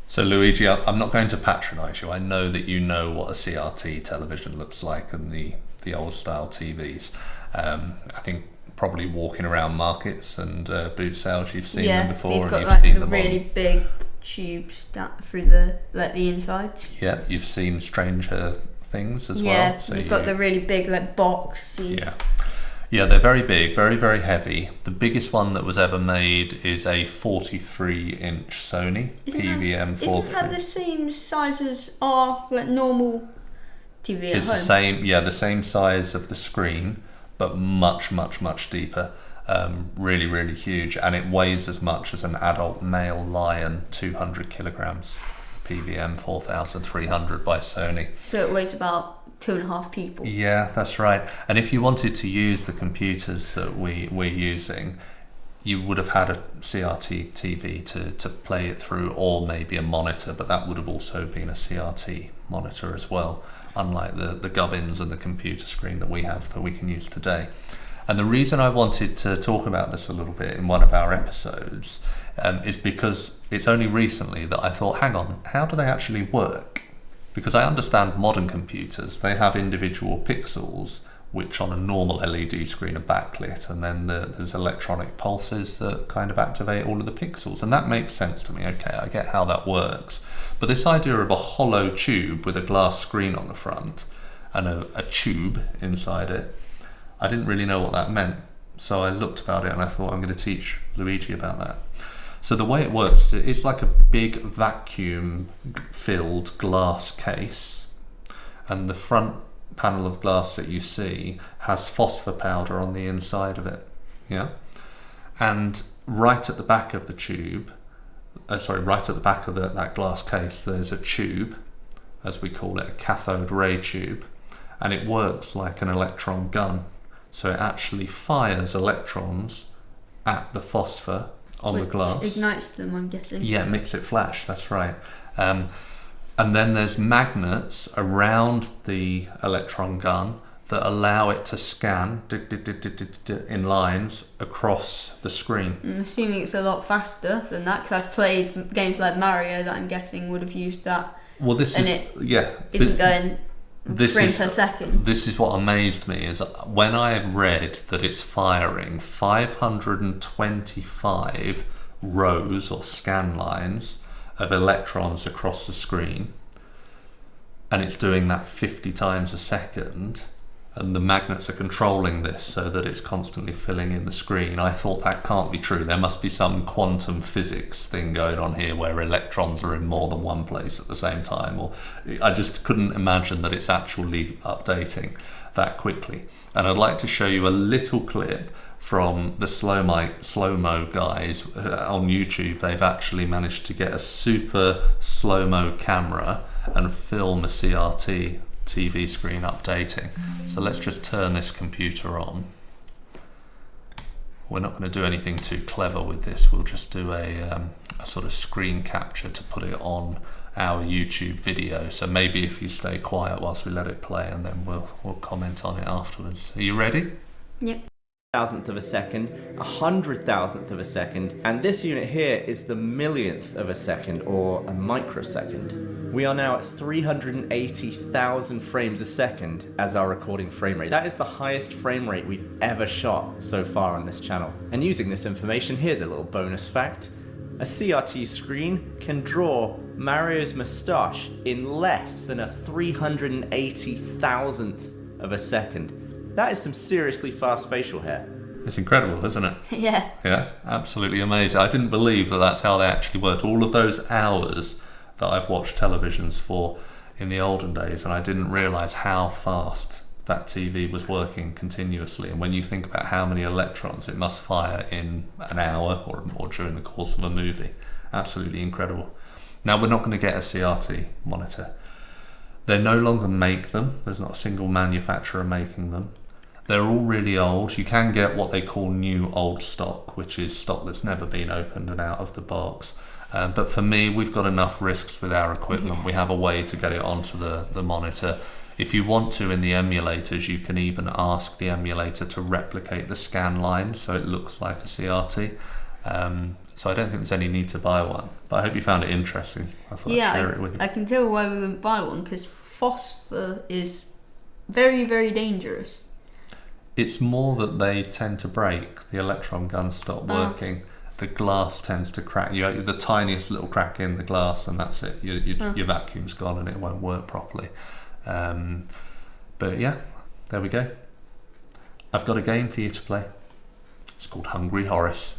So Luigi, I'm not going to patronise you. I know that you know what a CRT television looks like and the old style TVs. I think probably walking around markets and boot sales, you've seen them before, they've and got you've like seen the them really on. big tubes through the insides. Yeah, you've seen Stranger Things as well. Yeah, so you've got the really big like boxy. Yeah. Yeah, they're very big, very, very heavy. The biggest one that was ever made is a 43-inch Sony PVM 43. Isn't that the same size as our like normal TV at It's home? the same size of the screen, but much, much, much deeper. Really, really huge, and it weighs as much as an adult male lion, 200 kilograms. PVM 4300 by Sony. So it weighs about 2.5 people. Yeah, that's right. And if you wanted to use the computers that we're using, you would have had a CRT TV to play it through, or maybe a monitor, but that would have also been a CRT monitor as well, unlike the gubbins and the computer screen that we have that we can use today. And the reason I wanted to talk about this a little bit in one of our episodes is because it's only recently that I thought, hang on, how do they actually work? Because I understand modern computers, they have individual pixels which on a normal LED screen are backlit, and then there's electronic pulses that kind of activate all of the pixels, and that makes sense to me. Okay, I get how that works. But this idea of a hollow tube with a glass screen on the front and a tube inside it, I didn't really know what that meant. So I looked about it and I thought, I'm going to teach Luigi about that. So the way it works, it's like a big vacuum filled glass case, and the front panel of glass that you see has phosphor powder on the inside of it. Yeah. And right at the back of the tube, right at the back of that glass case, there's a tube, as we call it, a cathode ray tube, and it works like an electron gun. So it actually fires electrons at the phosphor on the glass. Ignites them, I'm guessing. Yeah, makes it flash, that's right. And then there's magnets around the electron gun that allow it to scan in lines across the screen. I'm assuming it's a lot faster than that, because I've played games like Mario that I'm guessing would have used that. Well, this and is, it yeah. isn't going frame per second. This is what amazed me, is when I read that it's firing 525 rows or scan lines of electrons across the screen, and it's doing that 50 times a second, and the magnets are controlling this so that it's constantly filling in the screen. I thought that can't be true. There must be some quantum physics thing going on here where electrons are in more than one place at the same time, or I just couldn't imagine that it's actually updating that quickly. And I'd like to show you a little clip from the slow-mo guys on YouTube. They've actually managed to get a super slow-mo camera and film a CRT TV screen updating. So let's just turn this computer on. We're not going to do anything too clever with this. We'll just do a sort of screen capture to put it on our YouTube video. So maybe if you stay quiet whilst we let it play, and then we'll comment on it afterwards. Are you ready? Yep. Thousandth of a second, 100,000th of a second, and this unit here is the millionth of a second, or a microsecond. We are now at 380,000 frames a second as our recording frame rate. That is the highest frame rate we've ever shot so far on this channel. And using this information, here's a little bonus fact. A CRT screen can draw Mario's moustache in less than a 380,000th of a second. That is some seriously fast facial hair. It's incredible, isn't it? Yeah. Yeah, absolutely amazing. I didn't believe that that's how they actually worked. All of those hours that I've watched televisions for in the olden days, and I didn't realise how fast that TV was working continuously. And when you think about how many electrons it must fire in an hour or during the course of a movie, absolutely incredible. Now, we're not going to get a CRT monitor. They no longer make them. There's not a single manufacturer making them. They're all really old. You can get what they call new old stock, which is stock that's never been opened and out of the box. But for me, we've got enough risks with our equipment. We have a way to get it onto the monitor. If you want to, in the emulators, you can even ask the emulator to replicate the scan line so it looks like a CRT. So I don't think there's any need to buy one. But I hope you found it interesting. I thought I'd share it with you. I can tell why we wouldn't buy one, because phosphor is very, very dangerous. It's more that they tend to break. The electron guns stop working. The glass tends to crack. The tiniest little crack in the glass, and that's it. Your vacuum's gone, and it won't work properly. But yeah, there we go. I've got a game for you to play. It's called Hungry Horace.